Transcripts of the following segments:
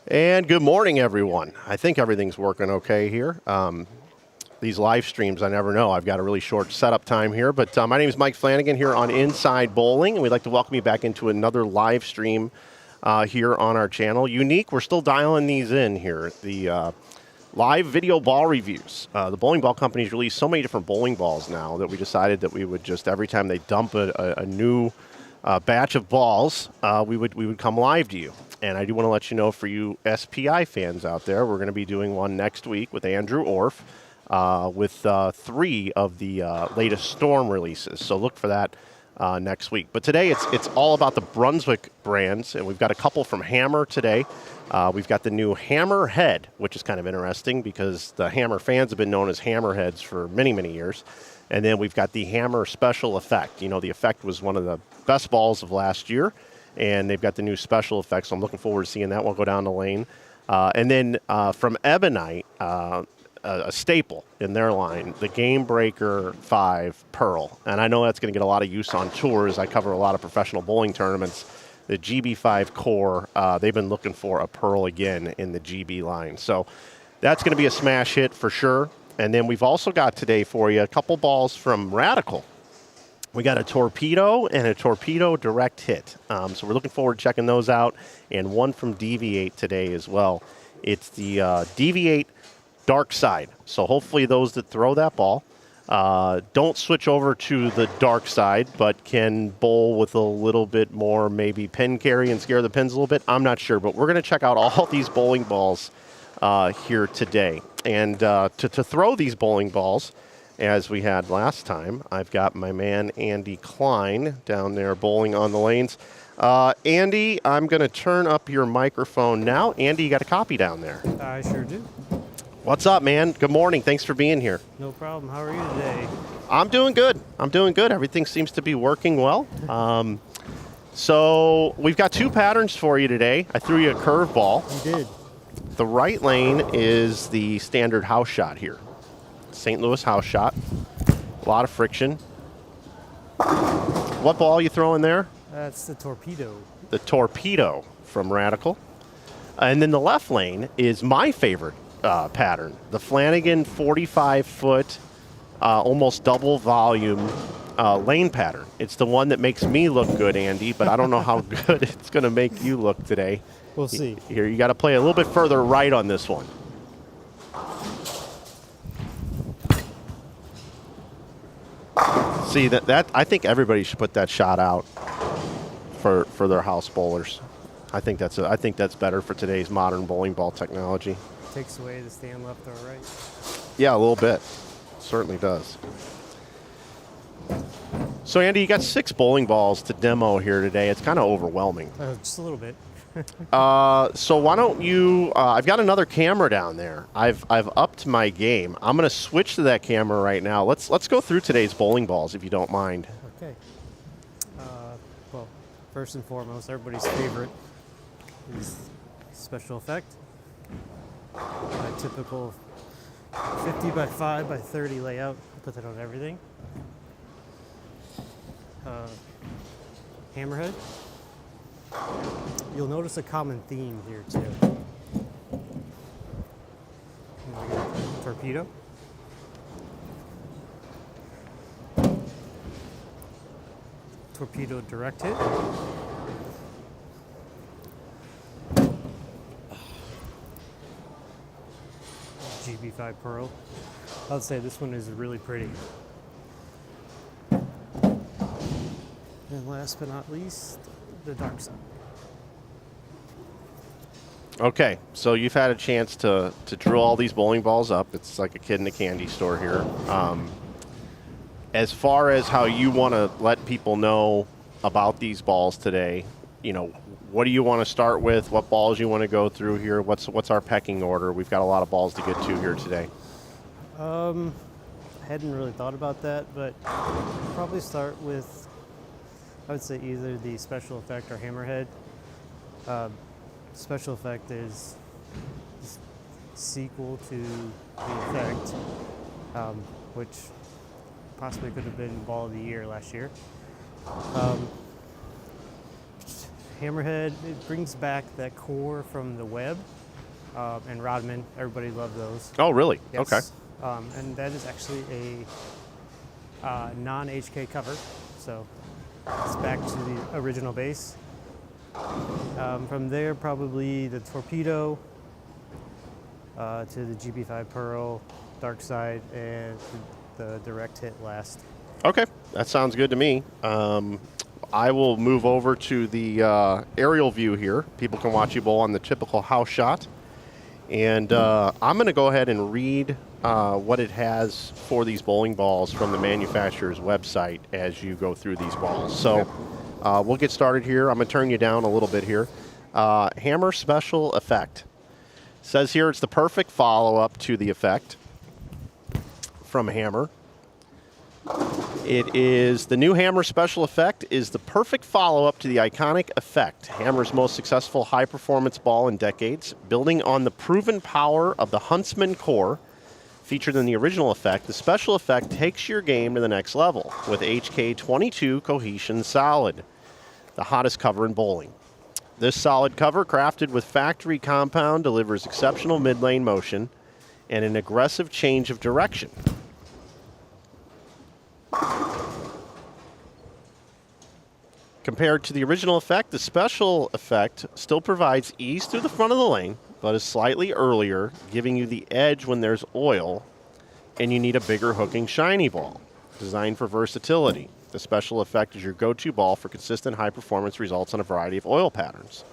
And good morning, everyone. I think everything's working okay here. These live streams, I never know. I've got a really short setup time here, but my name is Mike Flanagan here on Inside Bowling, and we'd like to welcome you back into another live stream here on our channel. Unique, we're still dialing these in here. The live video ball reviews. The bowling ball companies release so many different bowling balls now that we decided that we would just, every time they dump a new batch of balls, we would come live to you. And I do want to let you know, for you SPI fans out there, we're going to be doing one next week with Andrew Orff with 3 of the latest Storm releases. So look for that next week. But today it's all about the Brunswick brands, and we've got a couple from Hammer today. We've got the new Hammerhead, which is kind of interesting because the Hammer fans have been known as Hammerheads for many, many years. And then we've got the Hammer Special Effect. You know, the Effect was one of the best balls of last year, and they've got the new Special Effect, so I'm looking forward to seeing that one go down the lane. And then from Ebonite, a staple in their line, the Game Breaker 5 Pearl. And I know that's going to get a lot of use on tours. I cover a lot of professional bowling tournaments. The GB5 Core, they've been looking for a Pearl again in the GB line. So that's going to be a smash hit for sure. And then we've also got today for you a couple balls from Radical. We got a Torpedo and a Torpedo Direct Hit. So we're looking forward to checking those out. And one from Deviate today as well. It's the Deviate Dark Side. So hopefully those that throw that ball don't switch over to the dark side, but can bowl with a little bit more maybe pin carry and scare the pins a little bit. I'm not sure, but we're going to check out all these bowling balls here today. And to throw these bowling balls, as we had last time, I've got my man Andy Cline down there bowling on the lanes. Andy, I'm going to turn up your microphone now. Andy, you got a copy down there? I sure do. What's up, man? Good morning. Thanks for being here. No problem. How are you today? I'm doing good. Everything seems to be working well. So we've got 2 patterns for you today. I threw you a curveball. You did. The right lane is the standard house shot here. St. Louis house shot. A lot of friction. What ball are you throwing there? That's the Torpedo. The Torpedo from Radical. And then the left lane is my favorite pattern. The Flanagan 45-foot, almost double volume lane pattern. It's the one that makes me look good, Andy, but I don't know how good it's going to make you look today. We'll see. Here, you got to play a little bit further right on this one. See, that I think everybody should put that shot out for their house bowlers. I think that's better for today's modern bowling ball technology. Takes away the stand left or right. Yeah, a little bit. Certainly does. So, Andy, you got 6 bowling balls to demo here today. It's kind of overwhelming. Just a little bit. So why don't you, I've got another camera down there. I've upped my game. I'm going to switch to that camera right now. Let's go through today's bowling balls, if you don't mind. Okay. Well, first and foremost, everybody's favorite is Special Effect. My typical 50 by 5 by 30 layout. Put that on everything. Hammerhead. You'll notice a common theme here too. Torpedo. Torpedo Direct Hit. GB5 Pearl. I'd say this one is really pretty. And last but not least, the dark side. Okay, so you've had a chance to drill all these bowling balls up. It's like a kid in a candy store here. As far as how you want to let people know about these balls today, you know, what do you want to start with? What balls you want to go through here? What's our pecking order? We've got a lot of balls to get to here today. I hadn't really thought about that, but I'll probably start with, I would say either the Special Effect or Hammerhead. Special Effect is sequel to the Effect, which possibly could have been Ball of the Year last year. Hammerhead, it brings back that core from the web, and Rodman. Everybody loved those. Oh, really? Yes. Okay. And that is actually a non-HK cover, so it's back to the original base. From there, probably the Torpedo to the GB5 Pearl, Dark Side, and the Direct Hit last. Okay, that sounds good to me. I will move over to the aerial view here. People can watch you bowl on the typical house shot. And I'm going to go ahead and read what it has for these bowling balls from the manufacturer's website as you go through these balls. So we'll get started here. I'm going to turn you down a little bit here. Hammer Special Effect. Says here it's the perfect follow-up to the effect from Hammer. It is the new Hammer Special Effect is the perfect follow-up to the iconic effect, Hammer's most successful high-performance ball in decades. Building on the proven power of the Huntsman core featured in the original effect, the special effect takes your game to the next level with HK22 Cohesion Solid, the hottest cover in bowling. This solid cover, crafted with factory compound, delivers exceptional mid-lane motion and an aggressive change of direction. Compared to the original effect, the special effect still provides ease through the front of the lane, but is slightly earlier, giving you the edge when there's oil and you need a bigger hooking shiny ball. Designed for versatility, the special effect is your go-to ball for consistent high-performance results on a variety of oil patterns.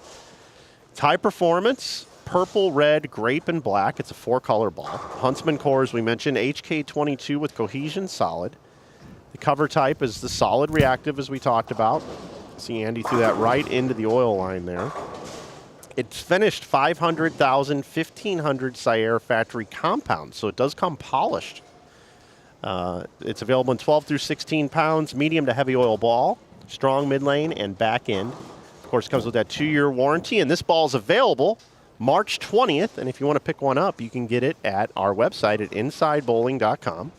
It's high performance, purple, red, grape, and black. It's a 4-color ball. Huntsman core, as we mentioned, HK22 with Cohesion Solid. The cover type is the solid reactive, as we talked about. See, Andy threw that right into the oil line there. It's finished 500,000, 1,500 Sierre factory compound, so it does come polished. It's available in 12 through 16 pounds, medium to heavy oil ball, strong mid lane, and back end. Of course, it comes with that 2-year warranty, and this ball is available March 20th, and if you want to pick one up, you can get it at our website at insidebowling.com.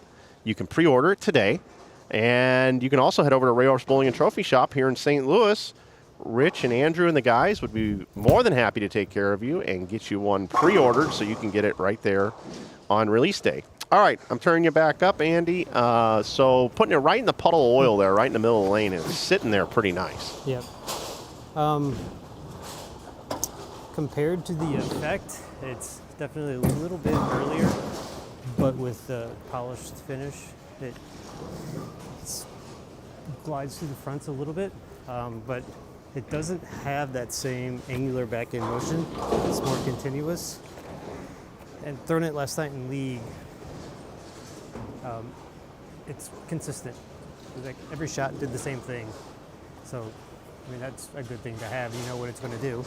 You can pre-order it today. And you can also head over to Ray Orf's Bowling and Trophy Shop here in St. Louis. Rich and Andrew and the guys would be more than happy to take care of you and get you one pre-ordered so you can get it right there on release day. All right, I'm turning you back up, Andy. So putting it right in the puddle of oil there, right in the middle of the lane, is sitting there pretty nice. Yep. Compared to the effect, it's definitely a little bit earlier, but with the polished finish, it glides through the fronts a little bit, but it doesn't have that same angular back-end motion. It's more continuous. And throwing it last night in league, it's consistent. It's like every shot did the same thing. So, I mean, that's a good thing to have. You know what it's going to do.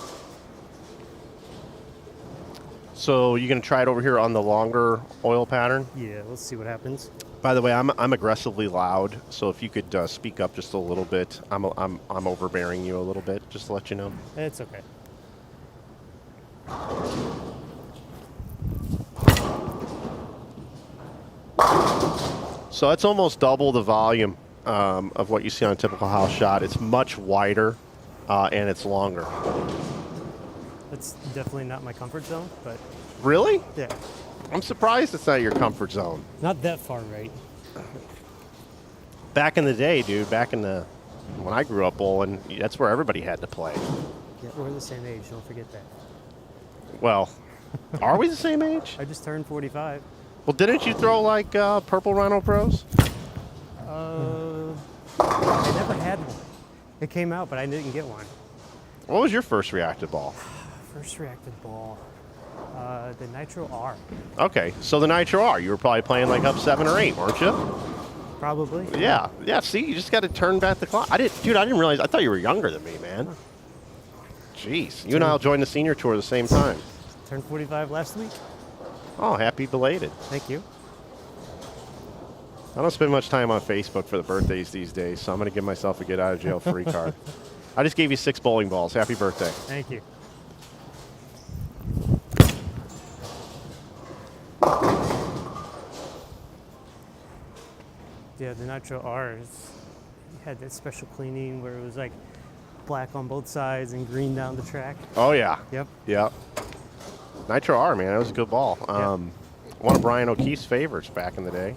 So you're going to try it over here on the longer oil pattern? Yeah, let's see what happens. By the way, I'm aggressively loud, so if you could speak up just a little bit. I'm overbearing you a little bit, just to let you know. It's okay. So that's almost double the volume of what you see on a typical house shot. It's much wider and it's longer. That's definitely not my comfort zone, but Really? yeah, I'm surprised it's not your comfort zone. not that far right. Back in the day, dude, when I grew up bowling, that's where everybody had to play. Yeah, we're the same age. Don't forget that. Well, are we the same age? I just turned 45. Well, didn't you throw like Purple Rhino Pros? I never had one. It came out, but I didn't get one. What was your first reactive ball? First reactive ball, the Nitro R. Okay, so the Nitro R. You were probably playing like up 7 or 8, weren't you? Probably. Yeah. See, you just got to turn back the clock. I didn't realize. I thought you were younger than me, man. Jeez, you and I'll join the senior tour at the same time. Turned 45 last week. Oh, happy belated. Thank you. I don't spend much time on Facebook for the birthdays these days, so I'm going to give myself a get out of jail free card. I just gave you 6 bowling balls. Happy birthday. Thank you. Yeah, the Nitro R had that special cleaning where it was like black on both sides and green down the track. Oh, yeah. Yep. Yeah. Nitro R, man, that was a good ball. One of Brian O'Keefe's favorites back in the day.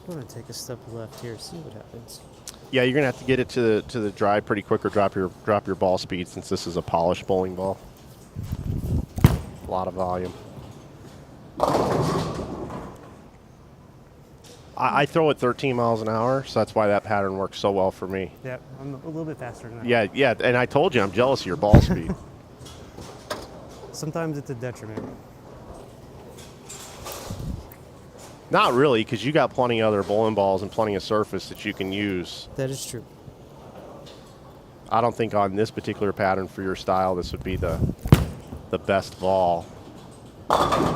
I'm going to take a step left here, see what happens. Yeah, you're gonna have to get it to the drive pretty quick, or drop your ball speed, since this is a polished bowling ball. A lot of volume. I throw at 13 miles an hour, so that's why that pattern works so well for me. Yeah, I'm a little bit faster than that. Yeah, and I told you I'm jealous of your ball speed. Sometimes it's a detriment. Not really, because you got plenty of other bowling balls and plenty of surface that you can use. That is true. I don't think on this particular pattern for your style, this would be the best ball.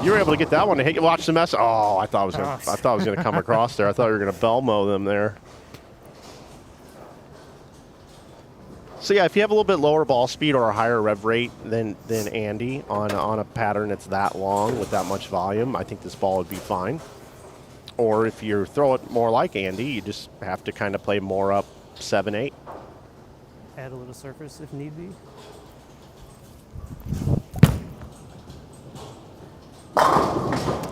You were able to get that one to hit. Watch the mess. Oh, I thought I was gonna come across there. I thought you were gonna Belmo them there. So yeah, if you have a little bit lower ball speed or a higher rev rate than Andy on a pattern that's that long with that much volume, I think this ball would be fine. Or if you throw it more like Andy, you just have to kind of play more up 7-8. Add a little surface if need be.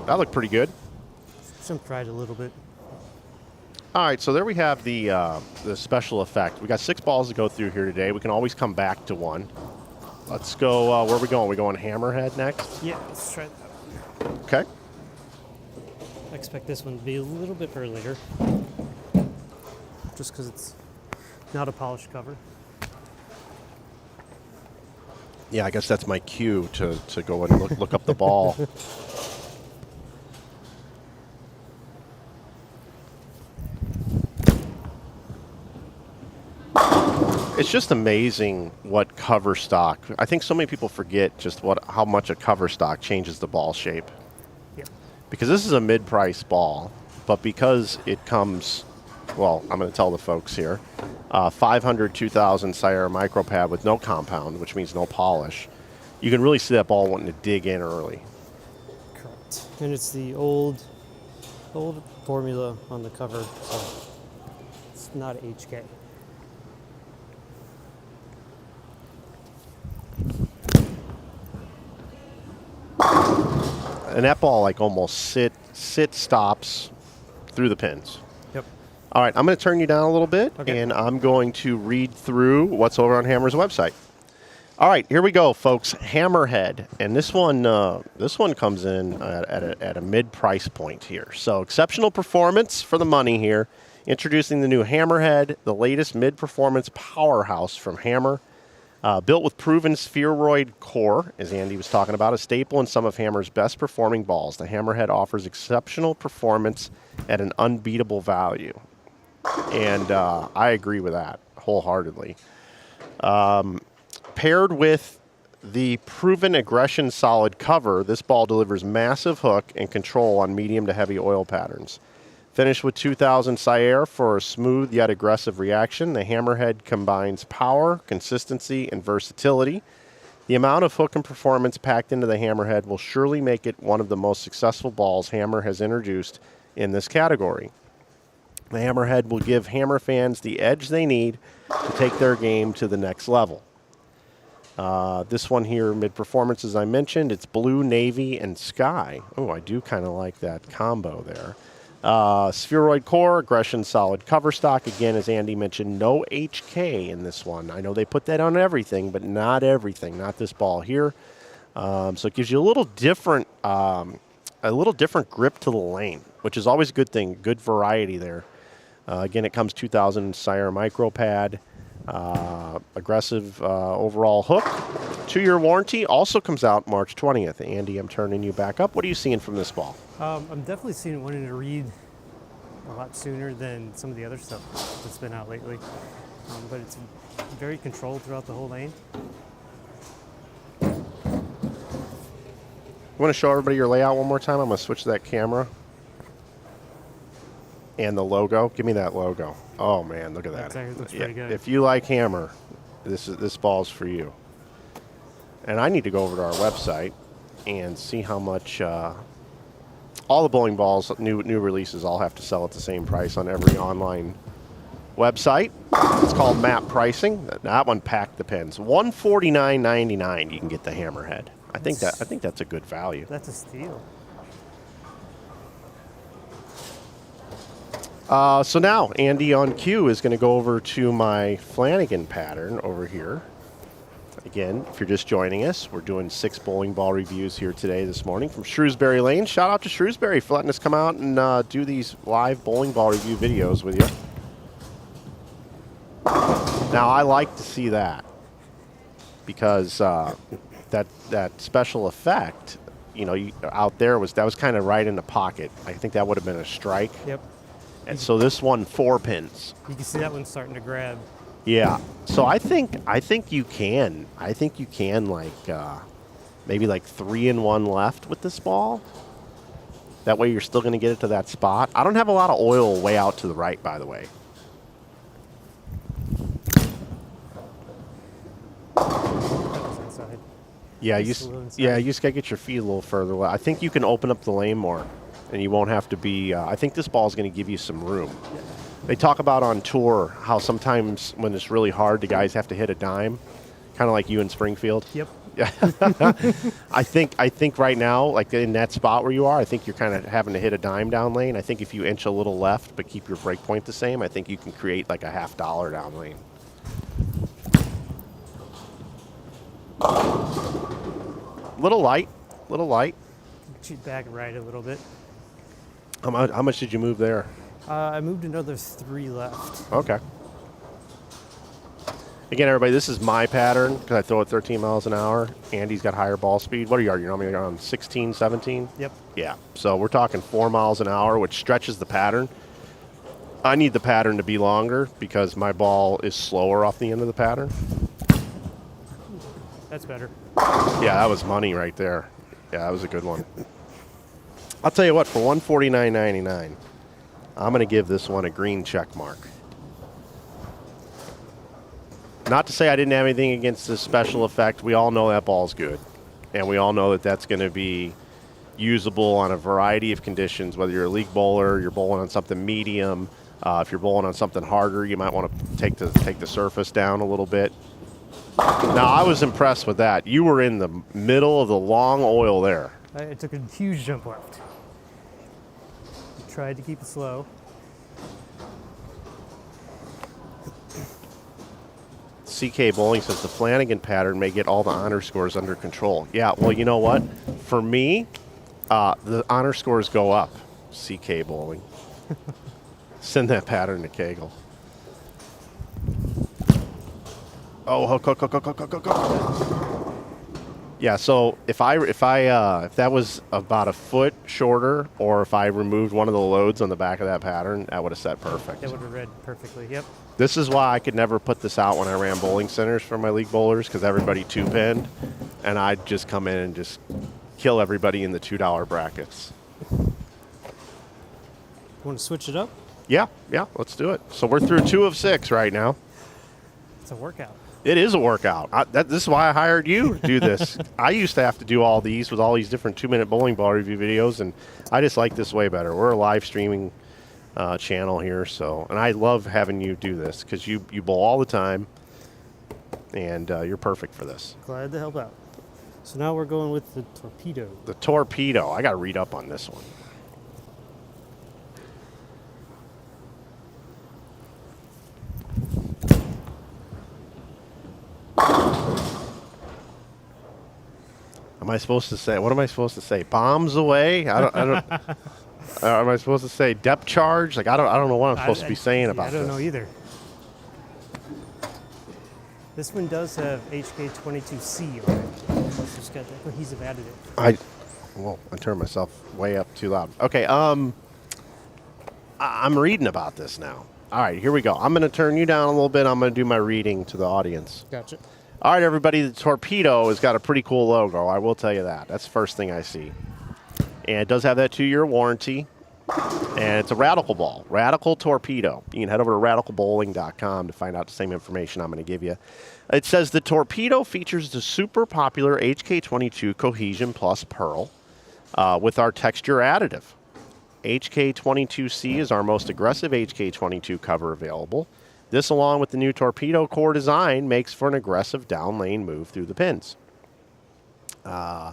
That looked pretty good. Jump right a little bit. All right, so there we have the special effect. We got 6 balls to go through here today. We can always come back to one. Let's go. Where are we going? We going Hammerhead next? Yeah, let's try that. Okay. I expect this one to be a little bit earlier, just because it's not a polished cover. Yeah, I guess that's my cue to go and look up the ball. It's just amazing what cover stock. I think so many people forget just how much a cover stock changes the ball shape. Yep. Because this is a mid-price ball, but because it comes, well, I'm going to tell the folks here, 500 2000 Sierra micropad with no compound, which means no polish. You can really see that ball wanting to dig in early. Correct. And it's the old formula on the cover, so it's not HK. And that ball like almost stops through the pins. Yep. All right, I'm going to turn you down a little bit, Okay. and I'm going to read through what's over on Hammer's website. All right, here we go, folks. Hammerhead, and this one comes in at a mid-price point here. So exceptional performance for the money here. Introducing the new Hammerhead, the latest mid-performance powerhouse from Hammer. Built with proven spheroid core, as Andy was talking about, a staple in some of Hammer's best performing balls. The Hammerhead offers exceptional performance at an unbeatable value. And I agree with that wholeheartedly. Paired with the proven aggression solid cover, this ball delivers massive hook and control on medium to heavy oil patterns. Finished with 2000 Sierra for a smooth yet aggressive reaction, the Hammerhead combines power, consistency, and versatility. The amount of hook and performance packed into the Hammerhead will surely make it one of the most successful balls Hammer has introduced in this category. The Hammerhead will give Hammer fans the edge they need to take their game to the next level. This one here, mid-performance, as I mentioned, it's blue, navy, and sky. Oh, I do kind of like that combo there. Spheroid core, aggression solid cover stock. Again, as Andy mentioned, no HK in this one. I know they put that on everything, but not everything. Not this ball here. So it gives you a little different grip to the lane, which is always a good thing. Good variety there. Again, it comes 2000 Sierra micropad. Aggressive overall hook. 2-year warranty also comes out March 20th. Andy, I'm turning you back up. What are you seeing from this ball? I'm definitely seeing it wanting to read a lot sooner than some of the other stuff that's been out lately. But it's very controlled throughout the whole lane. You want to show everybody your layout one more time? I'm going to switch to that camera. And the logo. Give me that logo. Oh, man, look at that. That looks pretty good. If you like Hammer, this ball's for you. And I need to go over to our website and see how much all the bowling balls, new releases, all have to sell at the same price on every online website. It's called Map Pricing. That one packed the pins. $149.99. You can get the Hammerhead. I think that's a good value. That's a steal. So now Andy on cue is going to go over to my Flanagan pattern over here. Again, if you're just joining us, we're doing 6 bowling ball reviews here today, this morning from Shrewsbury Lane. Shout out to Shrewsbury for letting us come out and do these live bowling ball review videos with you. Now, I like to see that because that special effect, you know, out there that was kind of right in the pocket. I think that would have been a strike. Yep. And so this one 4 pins. You can see that one starting to grab. Yeah. So I think you can. I think you can maybe 3-in-1 left with this ball. That way you're still going to get it to that spot. I don't have a lot of oil way out to the right, by the way. That was inside. Yeah, you just got to get your feet a little further. I think you can open up the lane more, and you won't have to be. I think this ball is going to give you some room. Yeah. They talk about on tour how sometimes when it's really hard, the guys have to hit a dime, kind of like you in Springfield. Yep. Yeah. I think right now, like in that spot where you are, I think you're kind of having to hit a dime down lane. I think if you inch a little left but keep your break point the same, I think you can create like a $50 down lane. Little light. Shoot back right a little bit. How much did you move there? I moved another 3 left. Okay. Again, everybody, this is my pattern because I throw it 13 miles an hour. Andy's got higher ball speed. What are you? You're normally around 16, 17? Yep. Yeah. So we're talking 4 miles an hour, which stretches the pattern. I need the pattern to be longer because my ball is slower off the end of the pattern. That's better. Yeah, that was money right there. Yeah, that was a good one. I'll tell you what, for $149.99, I'm going to give this one a green check mark. Not to say I didn't have anything against this special effect. We all know that ball's good. And we all know that that's going to be usable on a variety of conditions, whether you're a league bowler, you're bowling on something medium. If you're bowling on something harder, you might want to take the surface down a little bit. Now, I was impressed with that. You were in the middle of the long oil there. I took a huge jump left. Tried to keep it slow. CK Bowling says the Flanagan pattern may get all the honor scores under control. Yeah, well, you know what? For me, the honor scores go up. CK Bowling. Send that pattern to Kegel. Oh, go. Yeah, so if that was about a foot shorter, or if I removed one of the loads on the back of that pattern, that would have set perfect. That would have read perfectly, yep. This is why I could never put this out when I ran bowling centers for my league bowlers, because everybody 2-pinned, and I'd just come in and just kill everybody in the $2 brackets. Want to switch it up? Yeah, let's do it. So we're through 2 of 6 right now. It's a workout. It is a workout. This is why I hired you to do this. I used to have to do all these with all these different 2-minute bowling ball review videos, and I just like this way better. We're a live streaming channel here, and I love having you do this because you bowl all the time, and you're perfect for this. Glad to help out. So now we're going with the Torpedo. The Torpedo. I got to read up on this one. Am I supposed to say? What am I supposed to say? Bombs away? I don't. Am I supposed to say depth charge? Like I don't know what I'm supposed to be saying about this. I don't know either. This one does have HK22C on it. It's got that cohesive additive. I turned myself way up too loud. Okay. I'm reading about this now. All right, here we go. I'm going to turn you down a little bit. I'm going to do my reading to the audience. Gotcha. All right, everybody, the Torpedo has got a pretty cool logo. I will tell you that. That's the first thing I see. And it does have that 2-year warranty. And it's a Radical ball, Radical Torpedo. You can head over to radicalbowling.com to find out the same information I'm going to give you. It says the Torpedo features the super popular HK22 Cohesion Plus Pearl with our texture additive. HK22C is our most aggressive HK22 cover available. This, along with the new Torpedo core design, makes for an aggressive down lane move through the pins. I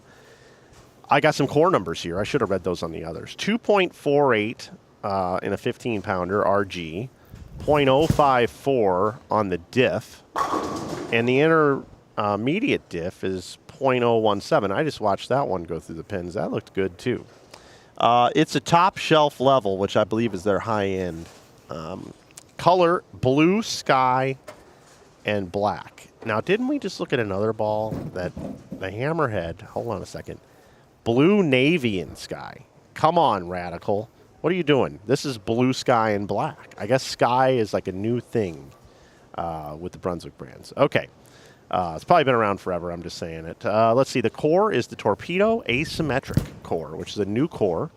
got some core numbers here. I should have read those on the others. 2.48 in a 15-pounder RG, 0.054 on the diff, and the intermediate diff is 0.017. I just watched that one go through the pins. That looked good, too. It's a top shelf level, which I believe is their high end. Color, blue, sky, and black. Now, didn't we just look at another ball that the Hammerhead, hold on a second, blue, navy, and sky. Come on, Radical. What are you doing? This is blue, sky, and black. I guess sky is like a new thing with the Brunswick brands. Okay. It's probably been around forever. I'm just saying it. Let's see. The core is the Torpedo asymmetric core, which is a new core.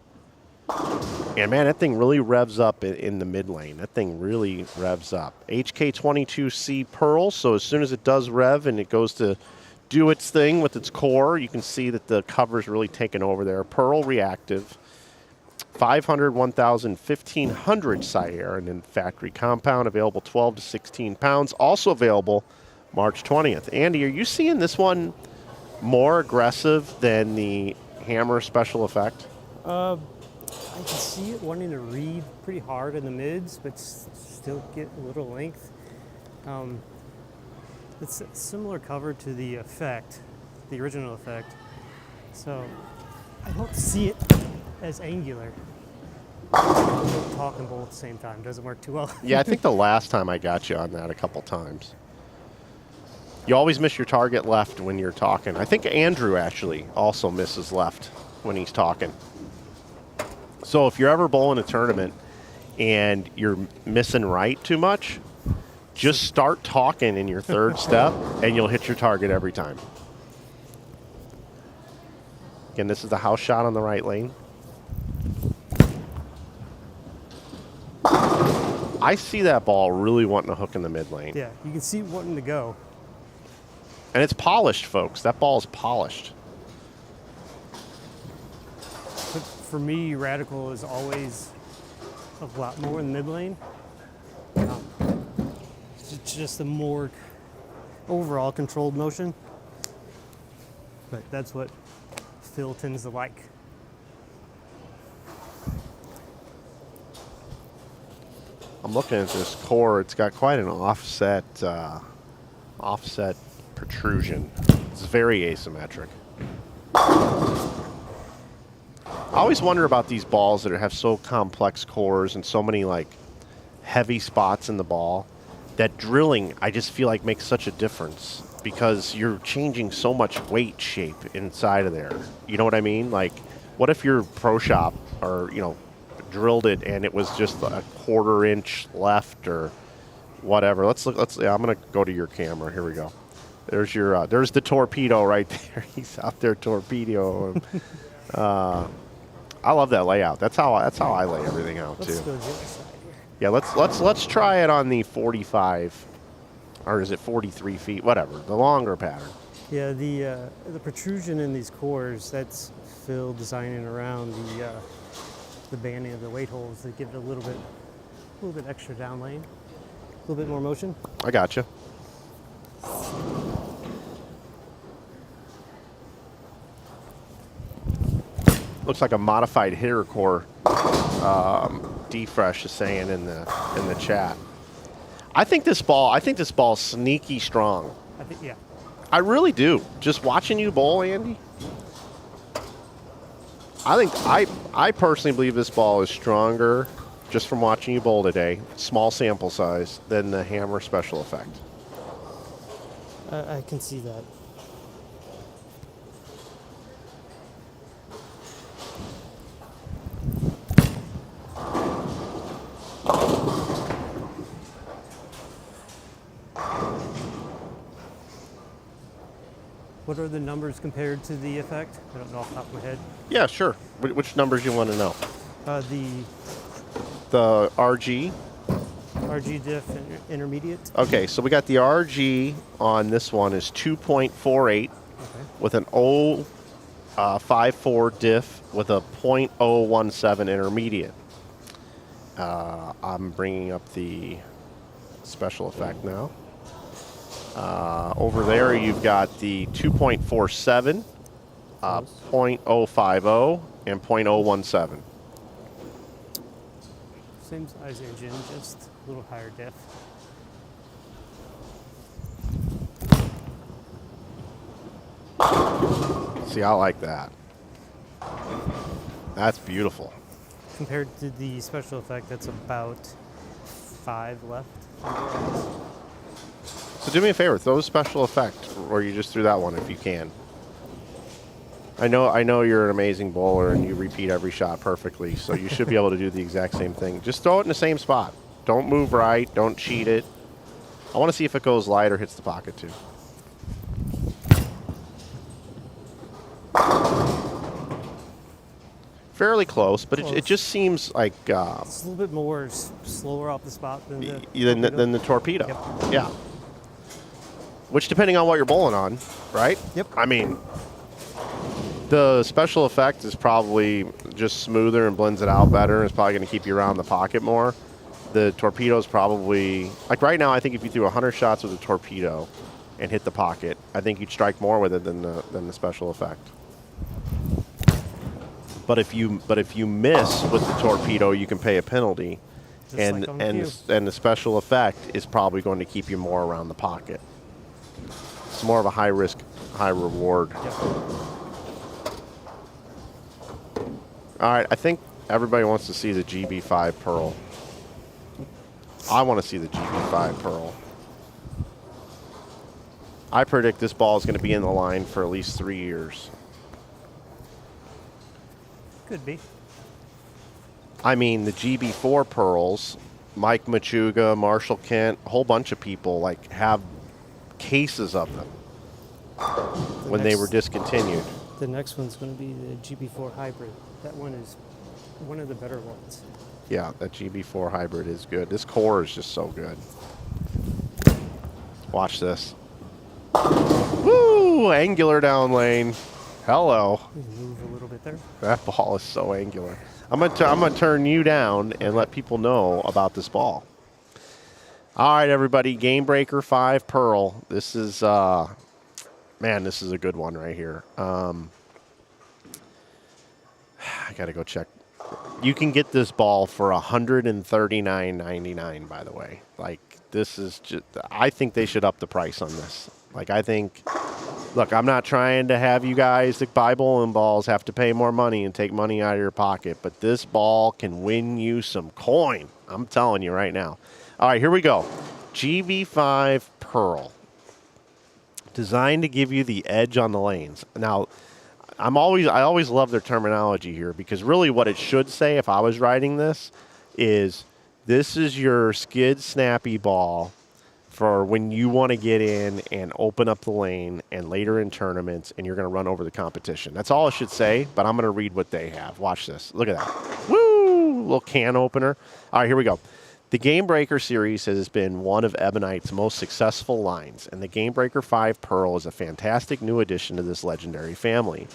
And, man, that thing really revs up in the mid lane. That thing really revs up. HK22C Pearl, so as soon as it does rev and it goes to do its thing with its core, you can see that the cover's really taken over there. Pearl reactive. 500, 1,000, 1,500 Sire and then factory compound, available 12 to 16 pounds. Also available March 20th. Andy, are you seeing this one more aggressive than the Hammer special effect? I can see it wanting to read pretty hard in the mids, but still get a little length. It's a similar cover to the effect, the original effect. So I don't see it as angular. Talk and bowl at the same time doesn't work too well. Yeah, I think the last time I got you on that a couple times. You always miss your target left when you're talking. I think Andrew actually also misses left when he's talking. So if you're ever bowling a tournament and you're missing right too much, just start talking in your third step and you'll hit your target every time. Again, this is the house shot on the right lane. I see that ball really wanting to hook in the mid lane. Yeah, you can see it wanting to go. And it's polished, folks. That ball is polished. But for me, Radical is always a lot more in the mid lane. It's just a more overall controlled motion. But that's what Phil tends to like. I'm looking at this core. It's got quite an offset protrusion. It's very asymmetric. I always wonder about these balls that have so complex cores and so many like heavy spots in the ball. That drilling, I just feel like makes such a difference because you're changing so much weight shape inside of there. You know what I mean? Like, what if your pro shop or, drilled it and it was just a 1/4 inch left or whatever? Let's look. I'm going to go to your camera. Here we go. There's your. There's the Torpedo right there. He's out there torpedo. I love that layout. That's how I lay everything out too. Let's go to the other side here. Yeah, let's try it on the 45, or is it 43 feet? Whatever, the longer pattern. Yeah, the protrusion in these cores, that's Phil designing around the banding of the weight holes that give it a little bit extra down lane, a little bit more motion. I gotcha. Looks like a modified hitter core. D-Fresh is saying in the chat. I think this ball's sneaky strong. Yeah. I really do. Just watching you bowl, Andy. I personally believe this ball is stronger, just from watching you bowl today, small sample size, than the Hammer special effect. I can see that. What are the numbers compared to the effect? I don't know off the top of my head. Yeah, sure. Which numbers you want to know? The RG. RG diff intermediate. Okay, so we got the RG on this one is 2.48 with an 0.54 diff with a 0.017 intermediate. I'm bringing up the special effect now. Over there, you've got the 2.47, 0.050, and 0.017. Same size engine, just a little higher def. See, I like that. That's beautiful. Compared to the special effect, that's about 5 left. So do me a favor, throw a special effect, or you just threw that one if you can. I know you're an amazing bowler and you repeat every shot perfectly, so you should be able to do the exact same thing. Just throw it in the same spot. Don't move right. Don't cheat it. I want to see if it goes light or hits the pocket too. Fairly close, but it just seems like it's a little bit more slower off the spot than the torpedo. Yep. Yeah. Which, depending on what you're bowling on, right? Yep. I mean, the special effect is probably just smoother and blends it out better, and it's probably going to keep you around the pocket more. The torpedo is probably, like right now, I think if you threw 100 shots with a torpedo and hit the pocket, I think you'd strike more with it than the special effect. But if you miss with the torpedo, you can pay a penalty, and the special effect is probably going to keep you more around the pocket. It's more of a high risk, high reward. Yep. All right, I think everybody wants to see the GB5 Pearl. I want to see the GB5 Pearl. I predict this ball is going to be in the line for at least 3 years. Could be. I mean, the GB4 Pearls, Mike Machuga, Marshall Kent, a whole bunch of people like have cases of them when they were discontinued. The next one's going to be the GB4 Hybrid. That one is one of the better ones. Yeah, that GB4 Hybrid is good. This core is just so good. Watch this. Woo! Angular down lane. Hello. Move a little bit there. That ball is so angular. I'm gonna turn you down and let people know about this ball. All right, everybody. Game Breaker 5 Pearl. This is man, this is a good one right here. I gotta go check. You can get this ball for $139.99. By the way, like this is just. I think they should up the price on this. Like I think. Look, I'm not trying to have you guys that buy bowling balls have to pay more money and take money out of your pocket, but this ball can win you some coin. I'm telling you right now. All right, here we go. GB5 Pearl. Designed to give you the edge on the lanes. Now, I always love their terminology here because really what it should say if I was writing this is this is your skid snappy ball for when you want to get in and open up the lane and later in tournaments and you're going to run over the competition. That's all it should say, but I'm going to read what they have. Watch this. Look at that. Woo! Little can opener. All right, here we go. The Game Breaker series has been one of Ebonite's most successful lines, and the Game Breaker 5 Pearl is a fantastic new addition to this legendary family.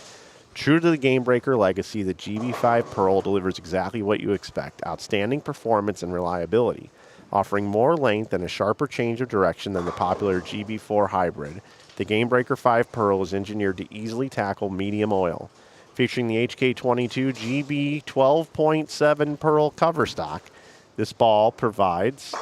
True to the Game Breaker legacy, the GB5 Pearl delivers exactly what you expect, outstanding performance and reliability. Offering more length and a sharper change of direction than the popular GB4 Hybrid, the Game Breaker 5 Pearl is engineered to easily tackle medium oil. Featuring the HK22 GB 12.7 Pearl cover stock, this ball provides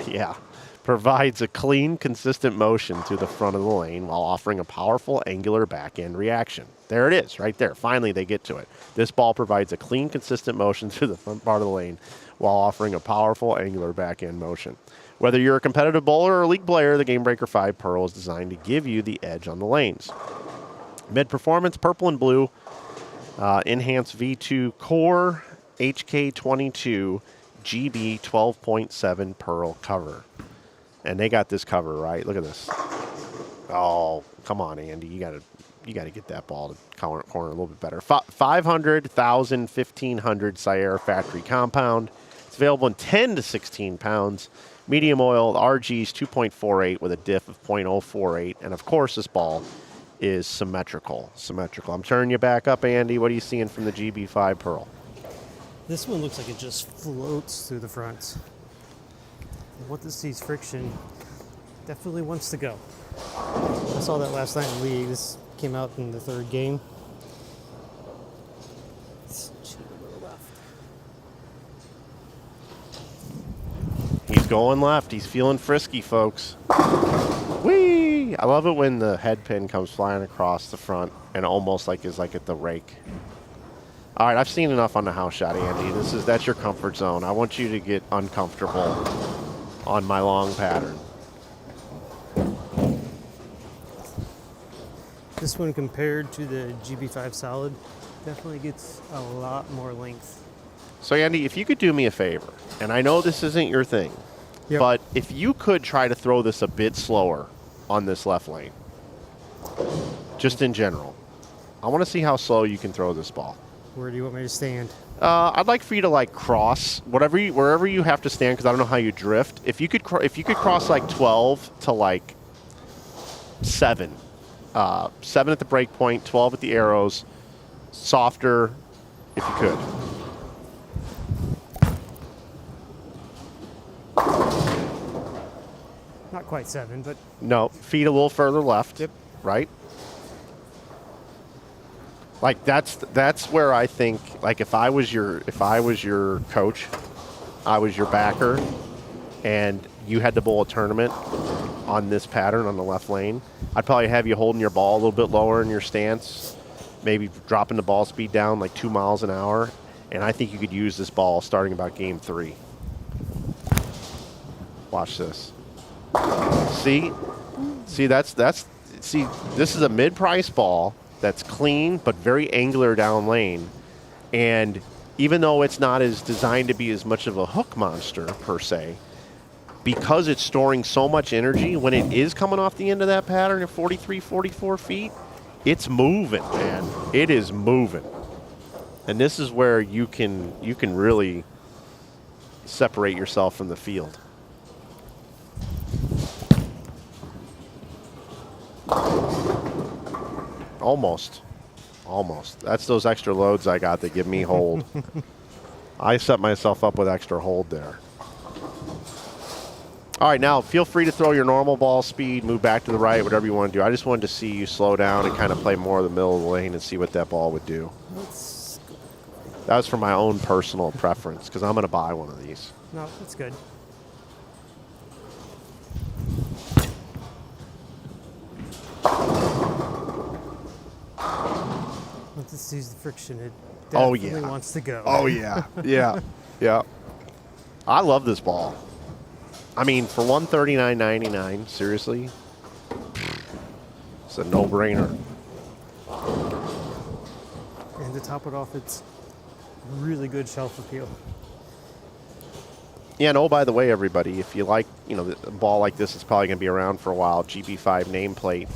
a clean, consistent motion through the front of the lane while offering a powerful angular back-end reaction. There it is, right there. Finally, they get to it. This ball provides a clean, consistent motion through the front part of the lane while offering a powerful angular back-end motion. Whether you're a competitive bowler or a league player, the Game Breaker 5 Pearl is designed to give you the edge on the lanes. Mid-performance, purple and blue, enhanced V2 core, HK22, GB 12.7 Pearl cover. And they got this cover, right? Look at this. Oh, come on, Andy. You gotta get that ball to corner a little bit better. 500, 1,000, 1,500 Sierra factory compound. It's available in 10 to 16 pounds. Medium oil, RG's 2.48 with a diff of 0.048. And, of course, this ball is symmetrical. I'm turning you back up, Andy. What are you seeing from the GB5 Pearl? This one looks like it just floats through the front. Once it sees friction, definitely wants to go. I saw that last night in league. This came out in the third game. It's a little left. He's going left. He's feeling frisky, folks. Whee! I love it when the head pin comes flying across the front and almost like is like at the rake. All right, I've seen enough on the house shot, Andy. That's your comfort zone. I want you to get uncomfortable on my long pattern. This one compared to the GB5 Solid definitely gets a lot more length. So, Andy, if you could do me a favor, and I know this isn't your thing, Yep. but if you could try to throw this a bit slower on this left lane, just in general. I want to see how slow you can throw this ball. Where do you want me to stand? I'd like for you to like cross wherever you have to stand, because I don't know how you drift. If you could cross like 12 to like 7, 7 at the break point, 12 at the arrows, softer, if you could. Not quite 7, but No, feet a little further left. Yep. Right. Like that's where I think, like, if I was your coach, I was your backer, and you had to bowl a tournament on this pattern on the left lane, I'd probably have you holding your ball a little bit lower in your stance, maybe dropping the ball speed down like 2 miles an hour, and I think you could use this ball starting about game 3. Watch this. See, this is a mid-price ball that's clean but very angular down lane, and even though it's not as designed to be as much of a hook monster per se, because it's storing so much energy when it is coming off the end of that pattern at 43, 44 feet, it's moving, man. It is moving. And this is where you can really separate yourself from the field. Almost. That's those extra loads I got that give me hold. I set myself up with extra hold there. All right, now feel free to throw your normal ball speed, move back to the right, whatever you want to do. I just wanted to see you slow down and kind of play more of the middle of the lane and see what that ball would do. That was for my own personal preference, because I'm going to buy one of these. no, that's good. Once it sees the friction, it definitely wants to go. Oh, yeah. Yeah. I love this ball. I mean, for $139.99, seriously, it's a no-brainer. And to top it off, it's really good shelf appeal. Yeah, and oh, by the way, everybody, if you like, a ball like this, it's probably going to be around for a while, GB5 nameplate.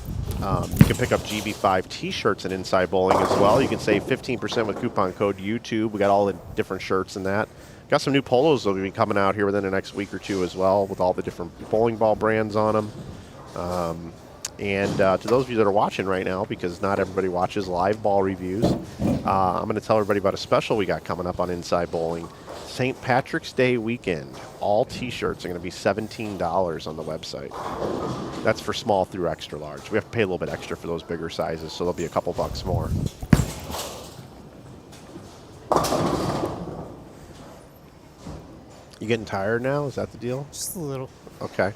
You can pick up GB5 T-shirts at Inside Bowling as well. You can save 15% with coupon code YouTube. We got all the different shirts in that. Got some new polos that will be coming out here within the next week or two as well, with all the different bowling ball brands on them. And to those of you that are watching right now, because not everybody watches live ball reviews, I'm going to tell everybody about a special we got coming up on Inside Bowling. St. Patrick's Day weekend. All T-shirts are going to be $17 on the website. That's for small through extra large. We have to pay a little bit extra for those bigger sizes, so there'll be a couple bucks more. You getting tired now? Is that the deal? Just a little. Okay.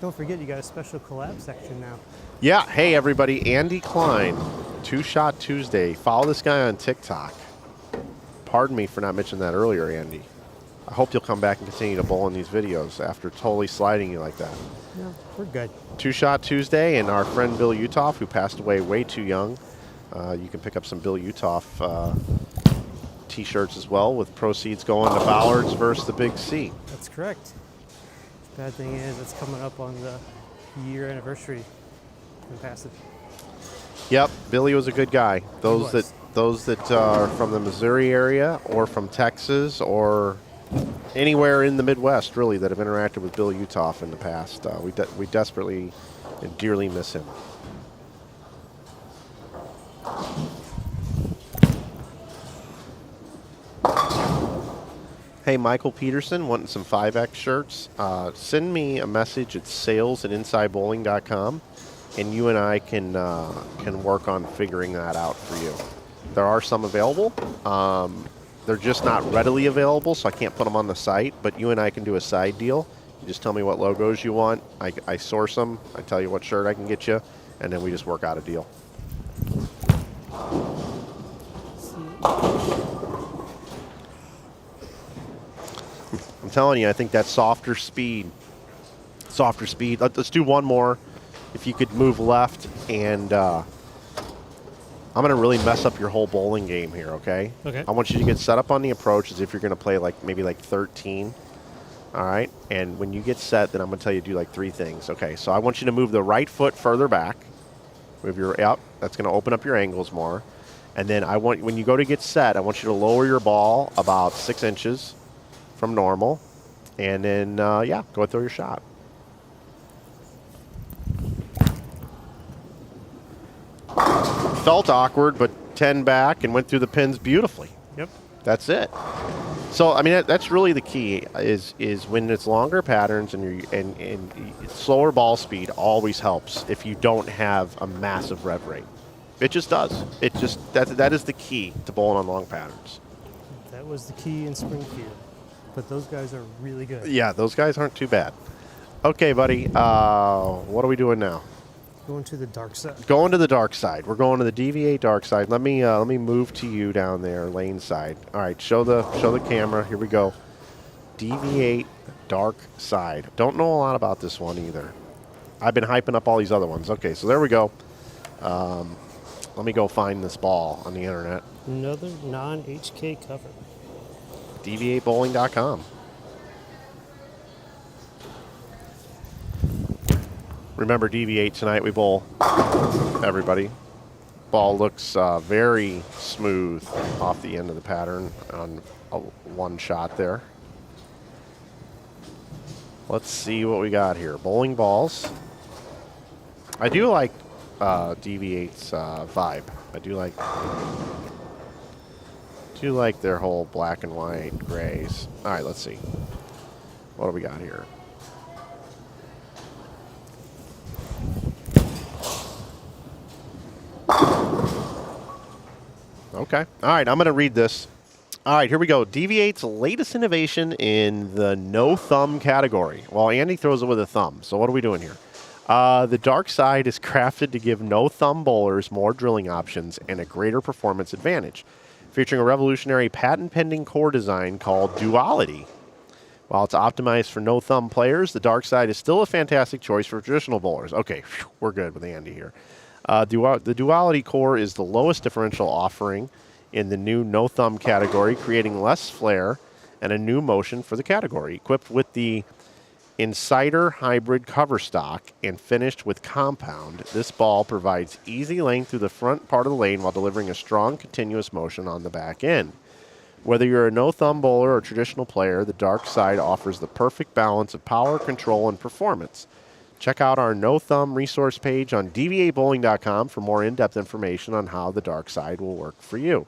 Don't forget, you got a special collab section now. Yeah. Hey, everybody. Andy Cline, Two Shot Tuesday. Follow this guy on TikTok. Pardon me for not mentioning that earlier, Andy. I hope you'll come back and continue to bowl in these videos after totally sliding you like that. No, we're good. Two Shot Tuesday, and our friend Bill Utoff, who passed away way too young. You can pick up some Bill Utoff T-shirts as well, with proceeds going to Ballards versus the Big C. That's correct. Bad thing is, it's coming up on the year anniversary. Can pass it. Yep, Billy was a good guy. Those that are from the Missouri area or from Texas or anywhere in the Midwest, really, that have interacted with Bill Utoff in the past, we desperately and dearly miss him. Hey, Hey, Michael Peterson, wanting some 5X shirts? Send me a message at sales@insidebowling.com, and you and I can work on figuring that out for you. There are some available. They're just not readily available, so I can't put them on the site, but you and I can do a side deal. You just tell me what logos you want. I source them. I tell you what shirt I can get you, and then we just work out a deal. I'm telling you, I think that's softer speed. Softer speed. Let's do one more. If you could move left, and I'm going to really mess up your whole bowling game here, okay? Okay. I want you to get set up on the approach as if you're going to play maybe 13. All right? And when you get set, then I'm going to tell you to do 3 things. Okay, so I want you to move the right foot further back. Move your up. That's going to open up your angles more. And then when you go to get set, I want you to lower your ball about 6 inches from normal. And then, go throw your shot. Felt awkward, but 10 back and went through the pins beautifully. Yep. That's it. So, I mean, that's really the key is when it's longer patterns and slower ball speed always helps if you don't have a massive rev rate. It just does. That is the key to bowling on long patterns. That was the key in Springfield. But those guys are really good. Yeah, those guys aren't too bad. Okay, buddy. What are we doing now? Going to the dark side. Going to the dark side. We're going to the deviate dark side. Let me move to you down there, lane side. All right, show the camera. Here we go. Deviate dark side. Don't know a lot about this one either. I've been hyping up all these other ones. Okay, so there we go. Let me go find this ball on the internet. Another non-HK cover. deviatebowling.com. Remember, deviate tonight. We bowl. Everybody. Ball looks very smooth off the end of the pattern on one shot there. Let's see what we got here. Bowling balls. I do like Deviate's vibe. I do like their whole black and white grays. All right, let's see. What do we got here? Okay. All right, I'm going to read this. All right, here we go. Deviate's latest innovation in the no thumb category. Well, Andy throws it with a thumb, so what are we doing here? The dark side is crafted to give no thumb bowlers more drilling options and a greater performance advantage, featuring a revolutionary patent-pending core design called Duality. While it's optimized for no thumb players, the dark side is still a fantastic choice for traditional bowlers. Okay, we're good with Andy here. The Duality core is the lowest differential offering in the new no-thumb category, creating less flare and a new motion for the category. Equipped with the Insider Hybrid cover stock and finished with compound, this ball provides easy length through the front part of the lane while delivering a strong continuous motion on the back end. Whether you're a no-thumb bowler or traditional player, the dark side offers the perfect balance of power, control, and performance. Check out our no-thumb resource page on deviatebowling.com for more in-depth information on how the dark side will work for you.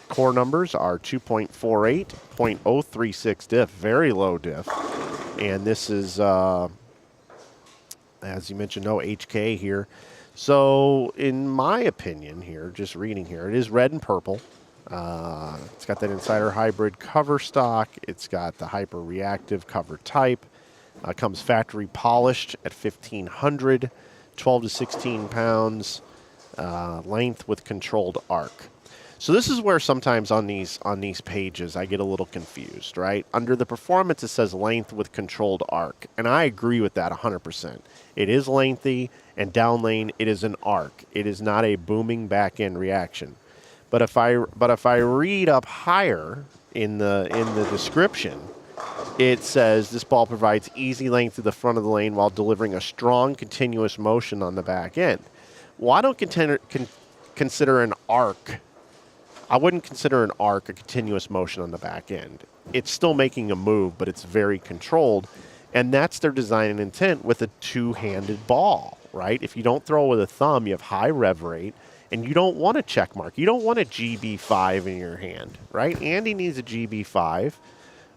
Core numbers are 2.48, 0.036 diff, very low diff. And this is, as you mentioned, no HK here. So in my opinion here, just reading here, it is red and purple. It's got that Insider Hybrid cover stock. It's got the hyper reactive cover type. Comes factory polished at 1,500, 12 to 16 pounds, length with controlled arc. So this is where sometimes on these pages I get a little confused, right? Under the performance it says length with controlled arc, and I agree with that 100%. It is lengthy, and down lane it is an arc. It is not a booming back end reaction. But if I read up higher in the description, it says this ball provides easy length to the front of the lane while delivering a strong continuous motion on the back end. Well, I don't consider an arc. I wouldn't consider an arc a continuous motion on the back end. It's still making a move, but it's very controlled, and that's their design and intent with a two-handed ball, right? If you don't throw with a thumb, you have high rev rate, and you don't want a check mark. You don't want a GB5 in your hand, right? Andy needs a GB5.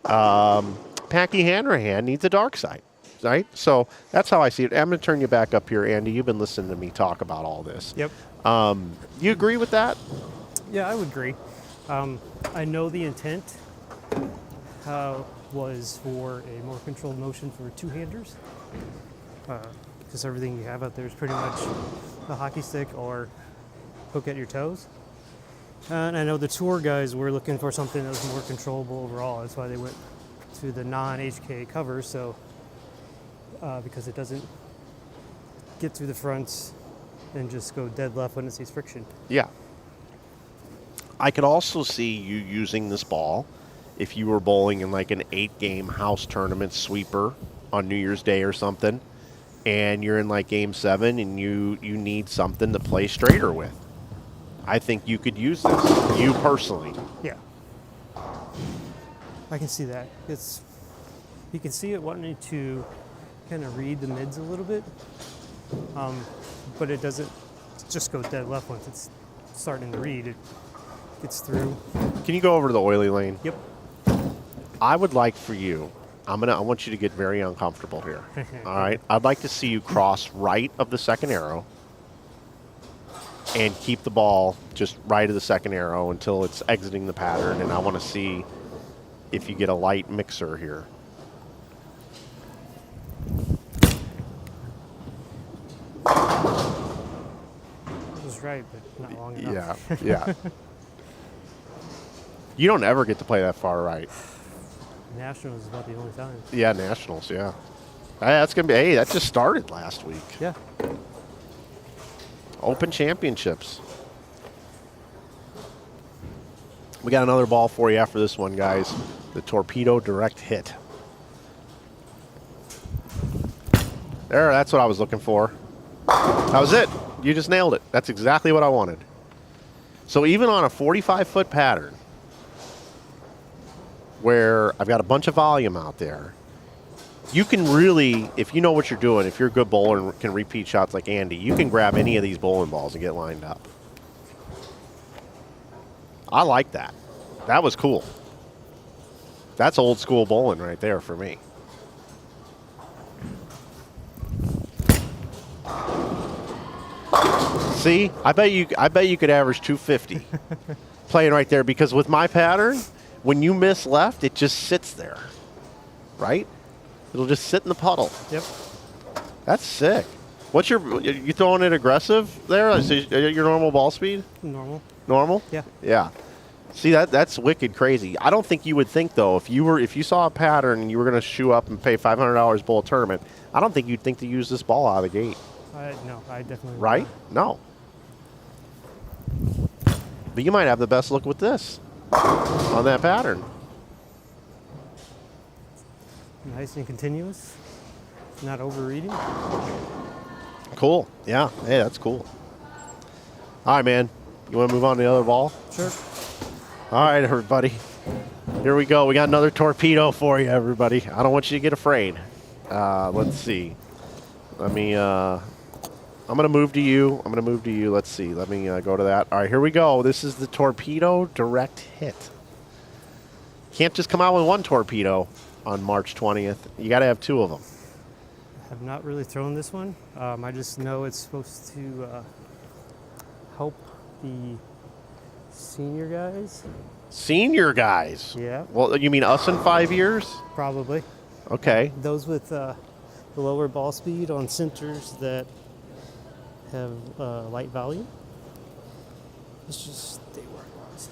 Packy Hammerhead needs a dark side, right? So that's how I see it. I'm going to turn you back up here, Andy. You've been listening to me talk about all this. Yep. You agree with that? Yeah, I would agree. I know the intent was for a more controlled motion for two-handers, because everything you have out there is pretty much a hockey stick or hook at your toes. And I know the tour guys were looking for something that was more controllable overall. That's why they went to the non-HK cover, so because it doesn't get through the fronts and just go dead left when it sees friction. Yeah. I could also see you using this ball if you were bowling in like an 8-game house tournament sweeper on New Year's Day or something, and you're in like game 7 and you need something to play straighter with. I think you could use this, you personally. Yeah. I can see that. You can see it wanting to kind of read the mids a little bit, but it doesn't just go dead left once it's starting to read. It gets through. Can you go over to the oily lane? Yep. I would like for you, I want you to get very uncomfortable here. All right? I'd like to see you cross right of the second arrow and keep the ball just right of the second arrow until it's exiting the pattern, and I want to see if you get a light mixer here. I was right, but not long enough. Yeah. You don't ever get to play that far right. Nationals is about the only time. Yeah, Nationals, yeah. That's going to be, hey, that just started last week. Yeah. Open Championships. We got another ball for you after this one, guys. The Torpedo Direct Hit. There, that's what I was looking for. That was it. You just nailed it. That's exactly what I wanted. So even on a 45-foot pattern, where I've got a bunch of volume out there, you can really, if you know what you're doing, if you're a good bowler and can repeat shots like Andy, you can grab any of these bowling balls and get lined up. I like that. That was cool. That's old school bowling right there for me. See, I bet you could average 250 playing right there, because with my pattern, when you miss left, it just sits there, right? It'll just sit in the puddle. Yep. That's sick. You throwing it aggressive there? Is your normal ball speed? Normal. Normal? Yeah. Yeah. See, that's wicked crazy. I don't think you would think, though, if you saw a pattern and you were going to shoe up and pay $500 bowl tournament, I don't think you'd think to use this ball out of the gate. No, I definitely Right? No. But you might have the best look with this on that pattern. Nice and continuous. Not overreading. Cool. Yeah. Hey, that's cool. All right, man. You want to move on to the other ball? Sure. All right, everybody. Here we go. We got another torpedo for you, everybody. I don't want you to get afraid. Let's see. I'm going to move to you. Let's see. Let me go to that. All right, here we go. This is the Torpedo Direct Hit. Can't just come out with one torpedo on March 20th. You got to have two of them. I have not really thrown this one. I just know it's supposed to help the senior guys. Senior guys? Yeah. Well, you mean us in 5 years? Probably. Okay. Those with the lower ball speed on centers that have light volume. Let's just stay where it was.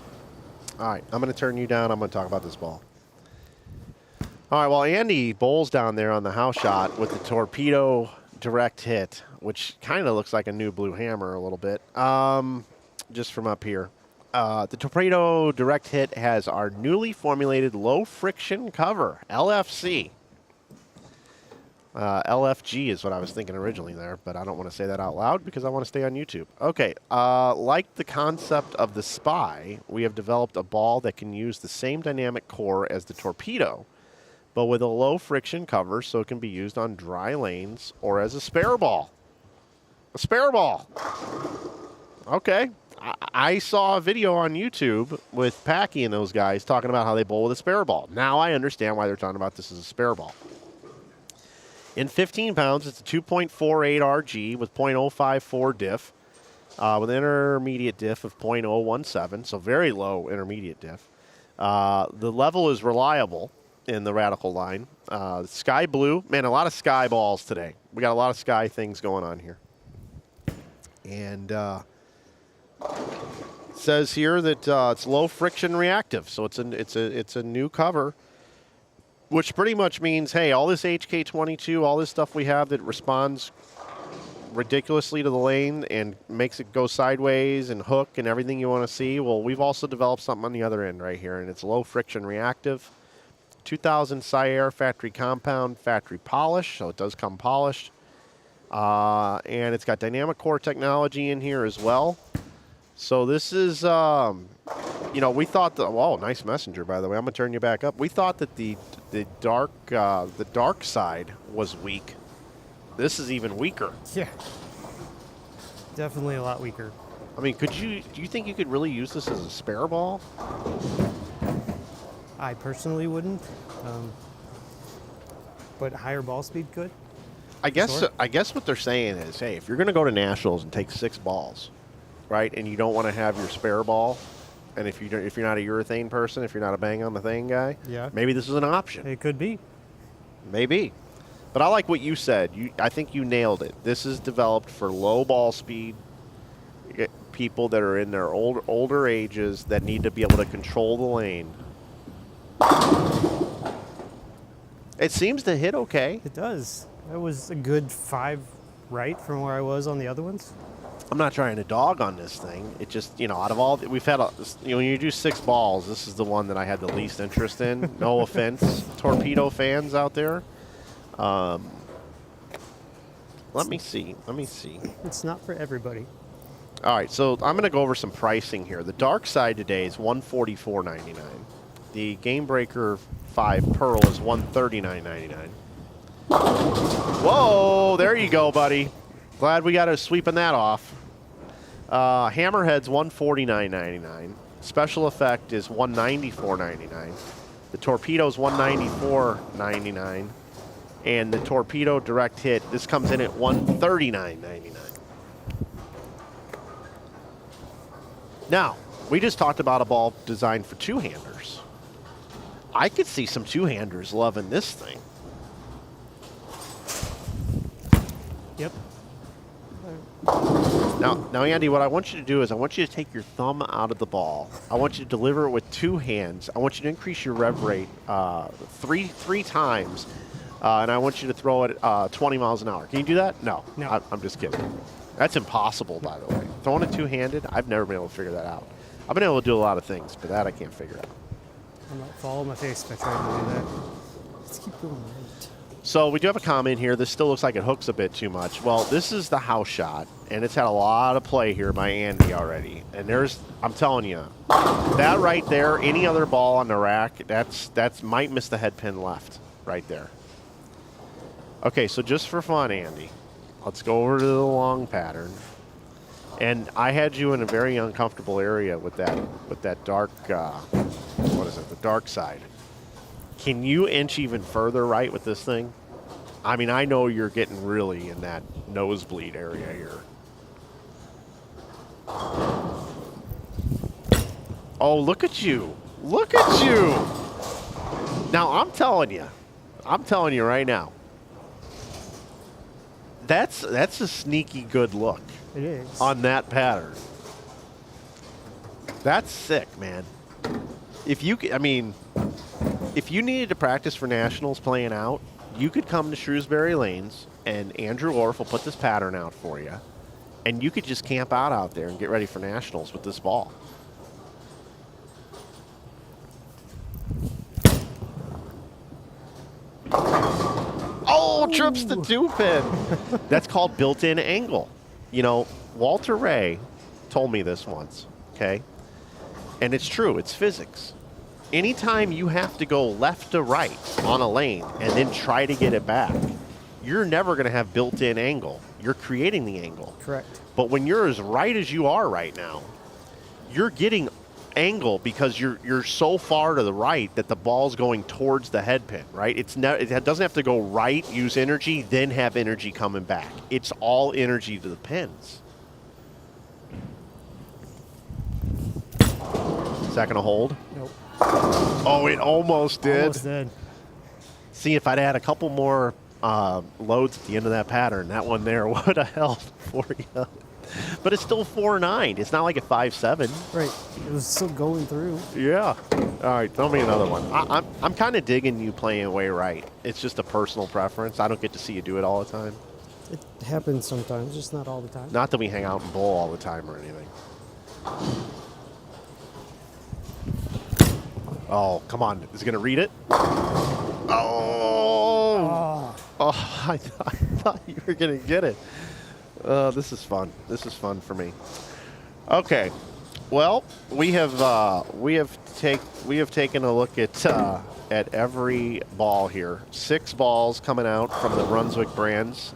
All right, I'm going to turn you down. I'm going to talk about this ball. All right, well, Andy bowls down there on the house shot with the Torpedo Direct Hit, which kind of looks like a new blue hammer a little bit, just from up here. The Torpedo Direct Hit has our newly formulated low-friction cover, LFC. LFG is what I was thinking originally there, but I don't want to say that out loud because I want to stay on YouTube. Okay, like the concept of the Spy, we have developed a ball that can use the same dynamic core as the Torpedo, but with a low-friction cover so it can be used on dry lanes or as a spare ball. A spare ball. Okay. I saw a video on YouTube with Packy and those guys talking about how they bowl with a spare ball. Now I understand why they're talking about this as a spare ball. In 15 pounds, it's a 2.48 RG with .054 diff, with an intermediate diff of .017, so very low intermediate diff. The level is reliable in the Radical line. Sky blue, man, a lot of sky balls today. We got a lot of sky things going on here. And it says here that it's low friction reactive, so it's a new cover, which pretty much means, hey, all this HK22, all this stuff we have that responds ridiculously to the lane and makes it go sideways and hook and everything you want to see. Well, we've also developed something on the other end right here, and it's low friction reactive. 2000 Sire factory compound, factory polish, so it does come polished. And it's got dynamic core technology in here as well. So this is, we thought oh, nice messenger, by the way. I'm going to turn you back up. We thought that the dark side was weak. This is even weaker. Yeah. Definitely a lot weaker. I mean, do you think you could really use this as a spare ball? I personally wouldn't. But higher ball speed could. I guess what they're saying is, hey, if you're going to go to nationals and take 6 balls, right, and you don't want to have your spare ball, and if you're not a urethane person, if you're not a bang on the thing guy, yeah, maybe this is an option. It could be. Maybe. But I like what you said. I think you nailed it. This is developed for low ball speed people that are in their older ages that need to be able to control the lane. It seems to hit okay. It does. That was a good 5 right from where I was on the other ones. I'm not trying to dog on this thing. It just, out of all, we've had, when you do 6 balls, this is the one that I had the least interest in. No offense, Torpedo fans out there. Let me see. It's not for everybody. All right, so I'm going to go over some pricing here. The dark side today is $144.99. The Game Breaker 5 Pearl is $139.99. Whoa, there you go, buddy. Glad we got a sweeping that off. Hammerhead's $149.99. Special Effect is $194.99. The Torpedo's $194.99. And the Torpedo Direct Hit, this comes in at $139.99. Now, we just talked about a ball designed for two-handers. I could see some two-handers loving this thing. Yep. Now, Andy, what I want you to do is I want you to take your thumb out of the ball. I want you to deliver it with 2 hands. I want you to increase your rev rate three times. And I want you to throw it 20 miles an hour. Can you do that? No. I'm just kidding. That's impossible, by the way. Throwing it two-handed, I've never been able to figure that out. I've been able to do a lot of things, but that I can't figure out. I'm not following my face by trying to do that. Let's keep going right. So we do have a comment here. This still looks like it hooks a bit too much. Well, this is the house shot, and it's had a lot of play here by Andy already. And I'm telling you, that right there, any other ball on the rack, that's might miss the head pin left right there. Okay, so just for fun, Andy, let's go over to the long pattern. And I had you in a very uncomfortable area with that dark, the dark side. Can you inch even further right with this thing? I mean, I know you're getting really in that nosebleed area here. Oh, look at you. Look at you. Now, I'm telling you right now, that's a sneaky good look. It is. On that pattern. That's sick, man. If you needed to practice for nationals playing out, you could come to Shrewsbury Lanes and Andrew Orff will put this pattern out for you, and you could just camp out there and get ready for nationals with this ball. Oh, trips the 2-pin. That's called built-in angle. Walter Ray told me this once, okay? And it's true, it's physics. Anytime you have to go left to right on a lane and then try to get it back, you're never going to have built-in angle. You're creating the angle. Correct. But when you're as right as you are right now, you're getting angle because you're so far to the right that the ball's going towards the head pin, right? It doesn't have to go right, use energy, then have energy coming back. It's all energy to the pins. Is that going to hold? Nope. Oh, it almost did. Almost did. See, if I'd had a couple more loads at the end of that pattern, that one there would have held for you. But it's still 4.9. It's not like a 5.7. Right. It was still going through. Yeah. All right, throw me another one. I'm kind of digging you playing way right. It's just a personal preference. I don't get to see you do it all the time. It happens sometimes, just not all the time. Not that we hang out and bowl all the time or anything. Oh, come on. Is it going to read it? Oh! I thought you were going to get it. This is fun. This is fun for me. Okay. Well, we have taken a look at every ball here. 6 balls coming out from the Brunswick brands.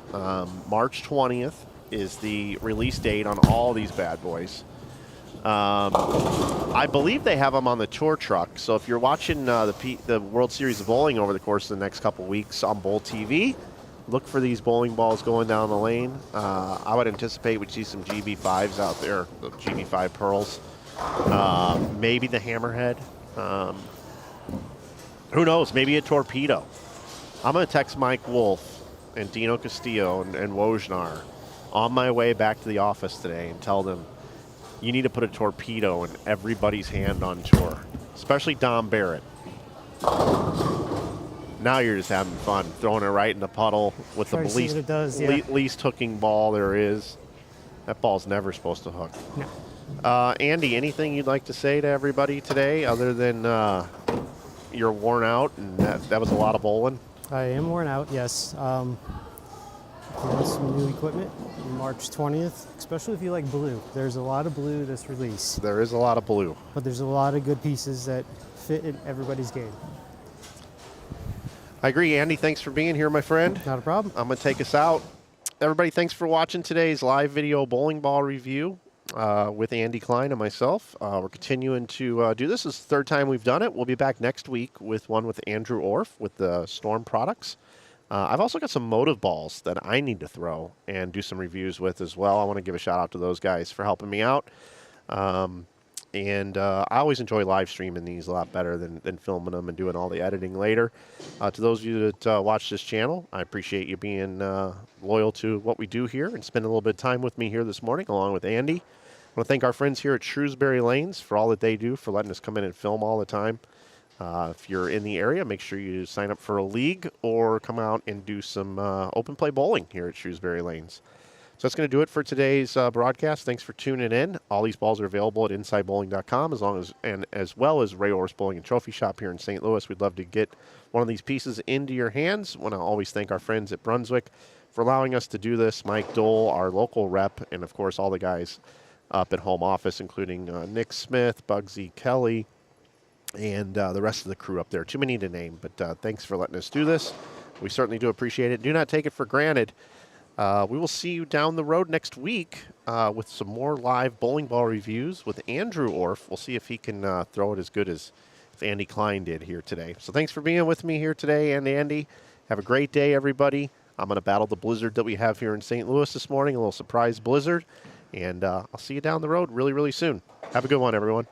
March 20th is the release date on all these bad boys. I believe they have them on the tour truck. So if you're watching the World Series of Bowling over the course of the next couple weeks on Bowl TV, look for these bowling balls going down the lane. I would anticipate we'd see some GB5s out there, the GB5 pearls. Maybe the Hammerhead. Who knows? Maybe a Torpedo. I'm going to text Mike Wolf and Dino Castillo and Wojnar on my way back to the office today and tell them, you need to put a Torpedo in everybody's hand on tour, especially Dom Barrett. Now you're just having fun, throwing it right in the puddle with the least hooking ball there is. That ball's never supposed to hook. No. Andy, anything you'd like to say to everybody today other than you're worn out and that was a lot of bowling? I am worn out, yes. Some new equipment March 20th, especially if you like blue. There's a lot of blue this release. There is a lot of blue. But there's a lot of good pieces that fit in everybody's game. I agree, Andy. Thanks for being here, my friend. Not a problem. I'm going to take us out. Everybody, thanks for watching today's live video bowling ball review with Andy Cline and myself. We're continuing to do this. This is the third time we've done it. We'll be back next week with one with Andrew Orff with the Storm products. I've also got some motive balls that I need to throw and do some reviews with as well. I want to give a shout out to those guys for helping me out. And I always enjoy live streaming these a lot better than filming them and doing all the editing later. To those of you that watch this channel, I appreciate you being loyal to what we do here and spending a little bit of time with me here this morning along with Andy. I want to thank our friends here at Shrewsbury Lanes for all that they do, for letting us come in and film all the time. If you're in the area, make sure you sign up for a league or come out and do some open play bowling here at Shrewsbury Lanes. So that's going to do it for today's broadcast. Thanks for tuning in. All these balls are available at InsideBowling.com as well as Ray Orr's Bowling and Trophy Shop here in St. Louis. We'd love to get one of these pieces into your hands. Want to always thank our friends at Brunswick for allowing us to do this. Mike Dole, our local rep, and of course all the guys up at home office, including Nick Smith, Bugsy Kelly, and the rest of the crew up there. Too many to name, but thanks for letting us do this. We certainly do appreciate it. Do not take it for granted. We will see you down the road next week with some more live bowling ball reviews with Andrew Orff. We'll see if he can throw it as good as if Andy Cline did here today. So thanks for being with me here today, and Andy. Have a great day, everybody. I'm going to battle the blizzard that we have here in St. Louis this morning, a little surprise blizzard. And I'll see you down the road really, really soon. Have a good one, everyone.